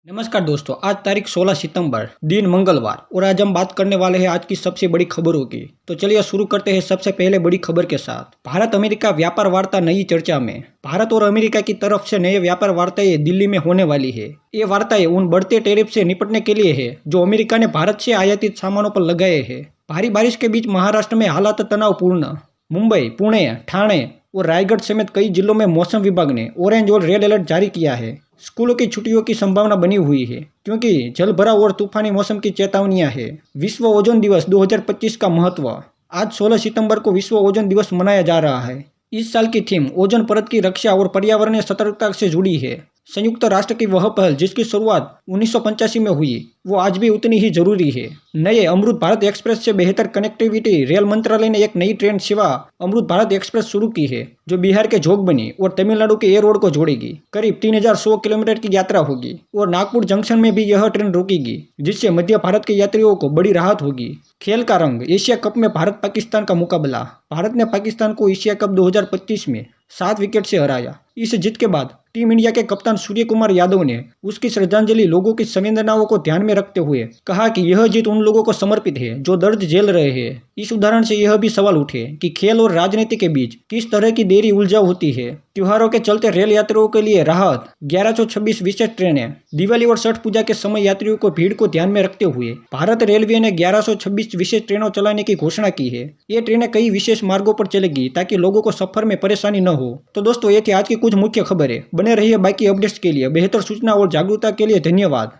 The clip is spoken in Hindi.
नमस्कार दोस्तों, आज तारीख 16 सितंबर, दिन मंगलवार, और आज हम बात करने वाले हैं आज की सबसे बड़ी खबरों की। तो चलिए शुरू करते हैं सबसे पहले बड़ी खबर के साथ। भारत अमेरिका व्यापार वार्ता नई चर्चा में। भारत और अमेरिका की तरफ से नए व्यापार वार्ताएं दिल्ली में होने वाली है। ये वार्ताएं उन बढ़ते टैरिफ से निपटने के लिए है जो अमेरिका ने भारत से आयातित सामानों पर लगाए हैं। भारी बारिश के बीच महाराष्ट्र में हालात तनावपूर्ण। मुंबई, पुणे, ठाणे और रायगढ़ समेत कई जिलों में मौसम विभाग ने ऑरेंज और रेड अलर्ट जारी किया है। स्कूलों की छुट्टियों की संभावना बनी हुई है क्योंकि जलभराव और तूफानी मौसम की चेतावनियां हैं। विश्व ओजोन दिवस 2025 का महत्व। आज 16 सितंबर को विश्व ओजोन दिवस मनाया जा रहा है। इस साल की थीम ओजोन परत की रक्षा और पर्यावरणीय सतर्कता से जुड़ी है। संयुक्त राष्ट्र की वह पहल जिसकी शुरुआत 1985 में हुई, वो आज भी उतनी ही जरूरी है। नए अमृत भारत एक्सप्रेस से बेहतर कनेक्टिविटी। रेल मंत्रालय ने एक नई ट्रेन सेवा अमृत भारत एक्सप्रेस शुरू की है जो बिहार के जोगबनी और तमिलनाडु के ए रोड को जोड़ेगी। करीब 3100 किलोमीटर की यात्रा होगी और नागपुर जंक्शन में भी यह ट्रेन रुकेगी, जिससे मध्य भारत के यात्रियों को बड़ी राहत होगी। खेल का रंग। एशिया कप में भारत पाकिस्तान का मुकाबला। भारत ने पाकिस्तान को एशिया कप 2025 में 7 विकेट से हराया। इस जीत के बाद टीम इंडिया के कप्तान सूर्य कुमार यादव ने उसकी श्रद्धांजलि लोगों की संवेदनाओं को ध्यान में रखते हुए कहा कि यह जीत उन लोगों को समर्पित है जो दर्द झेल रहे हैं। इस उदाहरण से यह भी सवाल उठे कि खेल और राजनीति के बीच किस तरह की देरी उलझाव होती है। त्योहारों के चलते रेल यात्रियों के लिए राहत। 1126 विशेष ट्रेनें। दिवाली और छठ पूजा के समय यात्रियों को भीड़ को ध्यान में रखते हुए भारत रेलवे ने 1126 विशेष ट्रेनों चलाने की घोषणा की है। ये ट्रेनें कई विशेष मार्गों पर चलेगी ताकि लोगों को सफर में परेशानी न हो। तो दोस्तों, ये थी आज की कुछ मुख्य खबरें। बने रहिए बाकी अपडेट्स के लिए। बेहतर सूचना और जागरूकता के लिए धन्यवाद।